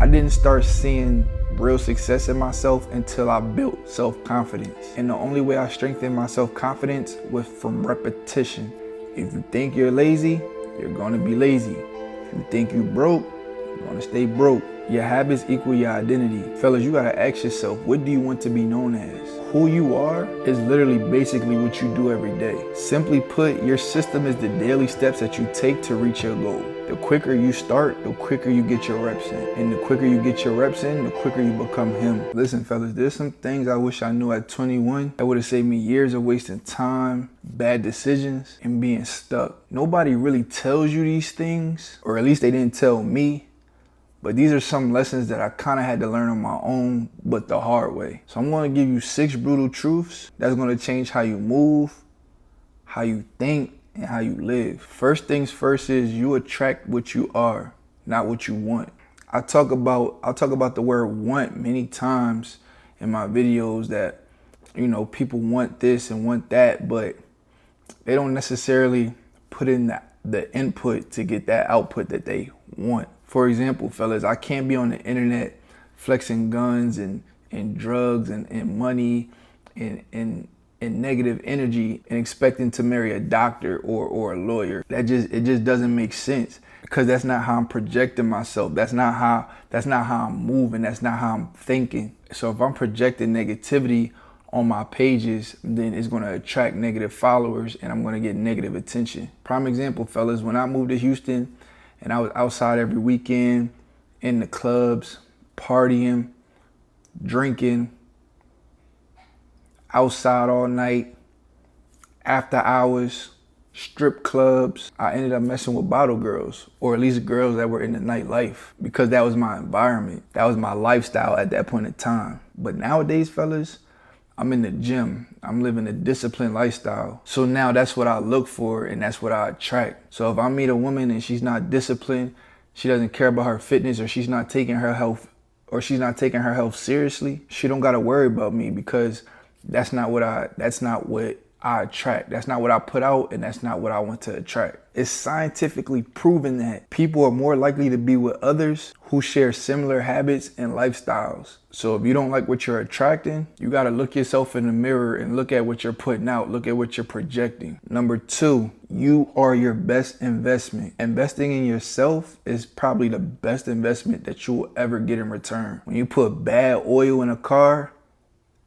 I didn't start seeing real success in myself until I built self-confidence. And the only way I strengthened my self-confidence was from repetition. If you think you're lazy, you're gonna be lazy. If you think you broke, you're gonna stay broke. Your habits equal your identity. Fellas, you gotta ask yourself, what do you want to be known as? Who you are is literally basically what you do every day. Simply put, your system is the daily steps that you take to reach your goal. The quicker you start, the quicker you get your reps in. And the quicker you get your reps in, the quicker you become him. Listen, fellas, there's some things I wish I knew at 21 that would have saved me years of wasting time, bad decisions, and being stuck. Nobody really tells you these things, or at least they didn't tell me. But these are some lessons that I kind of had to learn on my own, but the hard way. So I'm going to give you 6 brutal truths that's going to change how you move, how you think, and how you live. First things first is you attract what you are, not what you want. I'll talk about the word want many times in my videos that, you know, people want this and want that, but they don't necessarily put in the input to get that output that they want. For example, fellas, I can't be on the internet flexing guns and drugs and money and negative energy and expecting to marry a doctor or a lawyer. It just doesn't make sense, because that's not how I'm projecting myself. That's not how I'm moving. That's not how I'm thinking. So if I'm projecting negativity on my pages, then it's going to attract negative followers and I'm going to get negative attention. Prime example, fellas, when I moved to Houston, and I was outside every weekend, in the clubs, partying, drinking, outside all night, after hours, strip clubs. I ended up messing with bottle girls, or at least girls that were in the nightlife, because that was my environment. That was my lifestyle at that point in time. But nowadays, fellas, I'm in the gym. I'm living a disciplined lifestyle. So now that's what I look for and that's what I attract. So if I meet a woman and she's not disciplined, she doesn't care about her fitness, or she's not taking her health seriously, she don't gotta worry about me, because that's not what I attract. That's not what I put out, and that's not what I want to attract. It's scientifically proven that people are more likely to be with others who share similar habits and lifestyles. So if you don't like what you're attracting, you got to look yourself in the mirror and look at what you're putting out. Look at what you're projecting. Number 2, you are your best investment. Investing in yourself is probably the best investment that you will ever get in return. When you put bad oil in a car,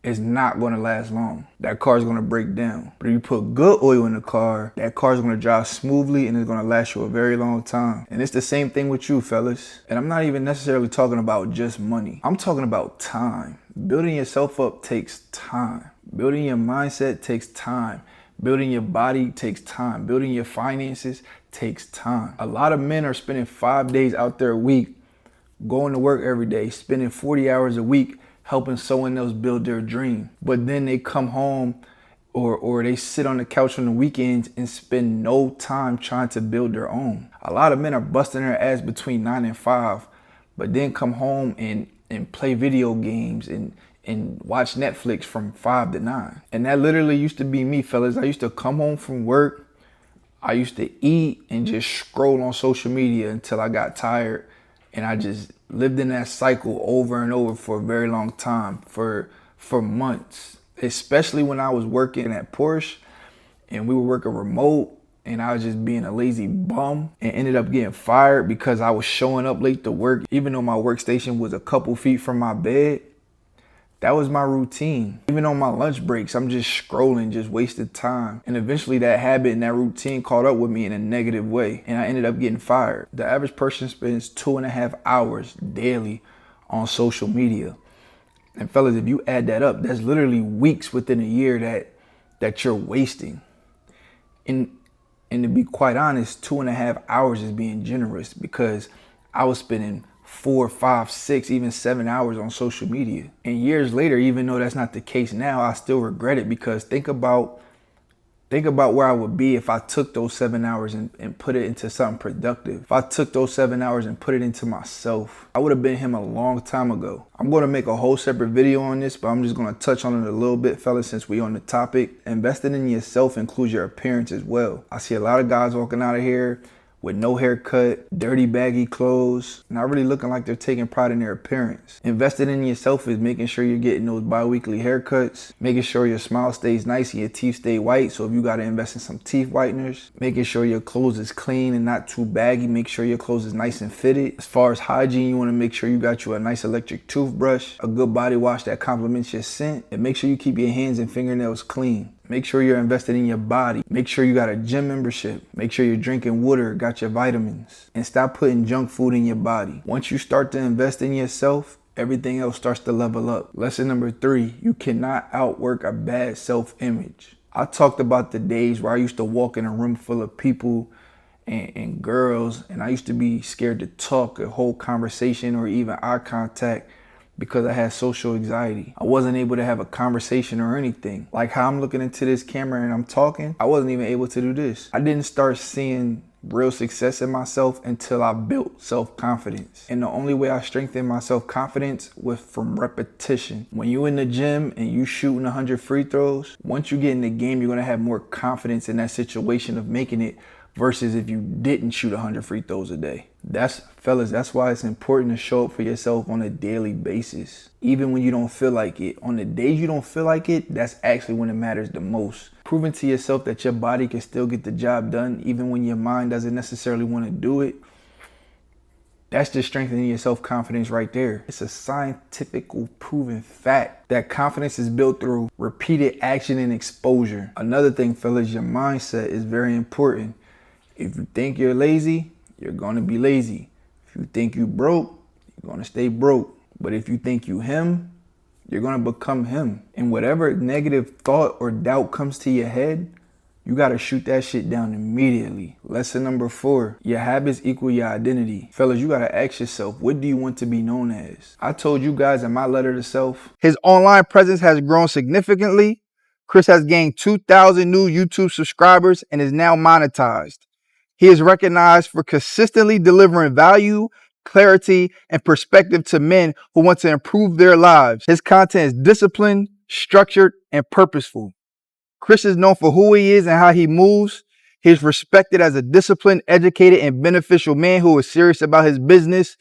it's not going to last long. That car is going to break down. But if you put good oil in the car, that car is going to drive smoothly and it's going to last you a very long time. And it's the same thing with you, fellas. And I'm not even necessarily talking about just money. I'm talking about time. Building yourself up takes time. Building your mindset takes time. Building your body takes time. Building your finances takes time. A lot of men are spending 5 days out there a week, going to work every day, spending 40 hours a week, helping someone else build their dream. But then they come home or they sit on the couch on the weekends and spend no time trying to build their own. A lot of men are busting their ass between 9 and 5, but then come home and play video games and watch Netflix from 5 to 9. And that literally used to be me, fellas. I used to come home from work, I used to eat and just scroll on social media until I got tired. And I just lived in that cycle over and over for a very long time, for months, especially when I was working at Porsche and we were working remote and I was just being a lazy bum and ended up getting fired because I was showing up late to work, even though my workstation was a couple feet from my bed. That was my routine. Even on my lunch breaks, I'm just scrolling, just wasted time. And eventually that habit and that routine caught up with me in a negative way, and I ended up getting fired. The average person spends 2.5 hours daily on social media. And fellas, if you add that up, that's literally weeks within a year that you're wasting. And to be quite honest, 2.5 hours is being generous, because I was spending 4, 5, 6, even 7 hours on social media. And years later, even though that's not the case now, I still regret it, because think about where I would be if I took those 7 hours and put it into something productive. If I took those 7 hours and put it into myself, I would have been him a long time ago. I'm going to make a whole separate video on this, but I'm just going to touch on it a little bit, fellas, since we on the topic. Investing in yourself includes your appearance as well. I see a lot of guys walking out of here with no haircut, dirty baggy clothes, not really looking like they're taking pride in their appearance. Investing in yourself is making sure you're getting those bi-weekly haircuts, making sure your smile stays nice and your teeth stay white. So if you got to invest in some teeth whiteners, making sure your clothes is clean and not too baggy, make sure your clothes is nice and fitted. As far as hygiene, you want to make sure you got you a nice electric toothbrush, a good body wash that complements your scent, and make sure you keep your hands and fingernails clean. Make sure you're invested in your body. Make sure you got a gym membership. Make sure you're drinking water, got your vitamins, and stop putting junk food in your body. Once you start to invest in yourself, everything else starts to level up. Lesson number 3, you cannot outwork a bad self-image. I talked about the days where I used to walk in a room full of people and girls, and I used to be scared to talk, a whole conversation, or even eye contact, because I had social anxiety. I wasn't able to have a conversation or anything. Like how I'm looking into this camera and I'm talking, I wasn't even able to do this. I didn't start seeing real success in myself until I built self-confidence. And the only way I strengthened my self-confidence was from repetition. When you in the gym and you shooting 100 free throws, once you get in the game, you're gonna have more confidence in that situation of making it versus if you didn't shoot 100 free throws a day. Fellas, that's why it's important to show up for yourself on a daily basis. Even when you don't feel like it. On the days you don't feel like it, that's actually when it matters the most. Proving to yourself that your body can still get the job done even when your mind doesn't necessarily want to do it. That's just strengthening your self-confidence right there. It's a scientifical proven fact that confidence is built through repeated action and exposure. Another thing, fellas, your mindset is very important. If you think you're lazy, you're going to be lazy. If you think you broke, you're going to stay broke. But if you think you him, you're going to become him. And whatever negative thought or doubt comes to your head, you got to shoot that shit down immediately. Lesson number 4, your habits equal your identity. Fellas, you got to ask yourself, what do you want to be known as? I told you guys in my letter to self, his online presence has grown significantly. Chris has gained 2,000 new YouTube subscribers and is now monetized. He is recognized for consistently delivering value, clarity, and perspective to men who want to improve their lives. His content is disciplined, structured, and purposeful. Chris is known for who he is and how he moves. He is respected as a disciplined, educated, and beneficial man who is serious about his business.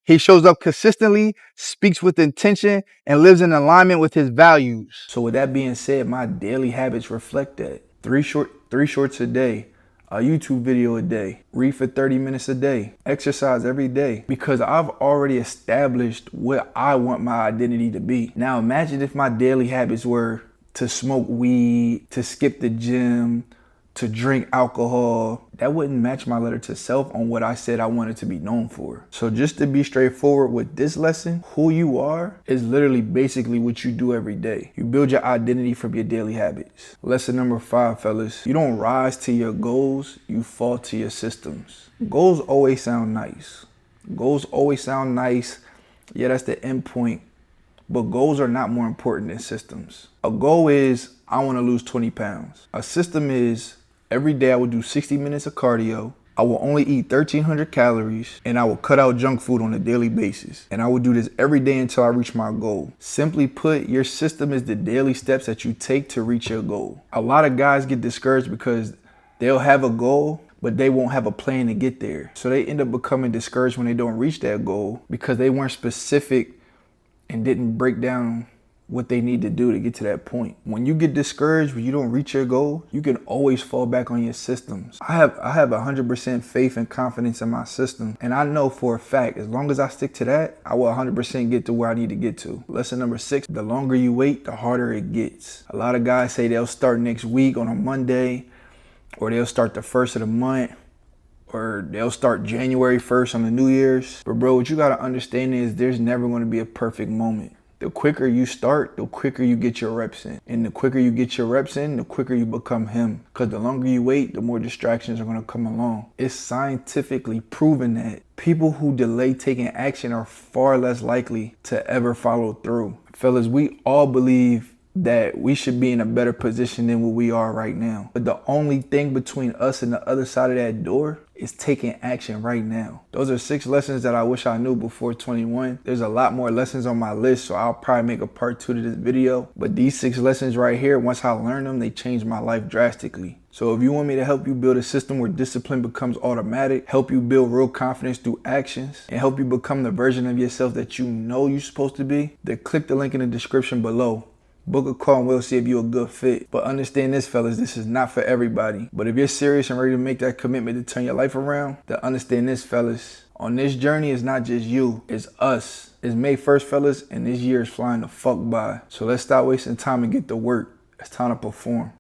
He shows up consistently, speaks with intention, and lives in alignment with his values. So with that being said, my daily habits reflect that. Three shorts a day. A YouTube video a day, read for 30 minutes a day, exercise every day, because I've already established what I want my identity to be. Now imagine if my daily habits were to smoke weed, to skip the gym, to drink alcohol. That wouldn't match my letter to self on what I said I wanted to be known for. So just to be straightforward with this lesson, who you are is literally basically what you do every day. You build your identity from your daily habits. Lesson number 5, fellas, you don't rise to your goals, you fall to your systems. Goals always sound nice. Goals always sound nice. Yeah, that's the end point. But goals are not more important than systems. A goal is, I want to lose 20 pounds. A system is, every day I will do 60 minutes of cardio. I will only eat 1,300 calories and I will cut out junk food on a daily basis. And I will do this every day until I reach my goal. Simply put, your system is the daily steps that you take to reach your goal. A lot of guys get discouraged because they'll have a goal, but they won't have a plan to get there. So they end up becoming discouraged when they don't reach that goal because they weren't specific and didn't break down what they need to do to get to that point. When you get discouraged, when you don't reach your goal, you can always fall back on your systems. I have 100% faith and confidence in my system. And I know for a fact, as long as I stick to that, I will 100% get to where I need to get to. Lesson number 6, the longer you wait, the harder it gets. A lot of guys say they'll start next week on a Monday, or they'll start the first of the month, or they'll start January 1st on the New Year's. But bro, what you gotta understand is there's never gonna be a perfect moment. The quicker you start, the quicker you get your reps in. And the quicker you get your reps in, the quicker you become him. Because the longer you wait, the more distractions are gonna come along. It's scientifically proven that people who delay taking action are far less likely to ever follow through. Fellas, we all believe that we should be in a better position than what we are right now. But the only thing between us and the other side of that door is taking action right now. Those are 6 lessons that I wish I knew before 21. There's a lot more lessons on my list, so I'll probably make a part 2 to this video. But these 6 lessons right here, once I learned them, they changed my life drastically. So if you want me to help you build a system where discipline becomes automatic, help you build real confidence through actions, and help you become the version of yourself that you know you're supposed to be, then click the link in the description below. Book a call and we'll see if you're a good fit. But understand this, fellas, this is not for everybody. But if you're serious and ready to make that commitment to turn your life around, then understand this, fellas. On this journey, it's not just you, it's us. It's May 1st, fellas, and this year is flying the fuck by. So let's stop wasting time and get to work. It's time to perform.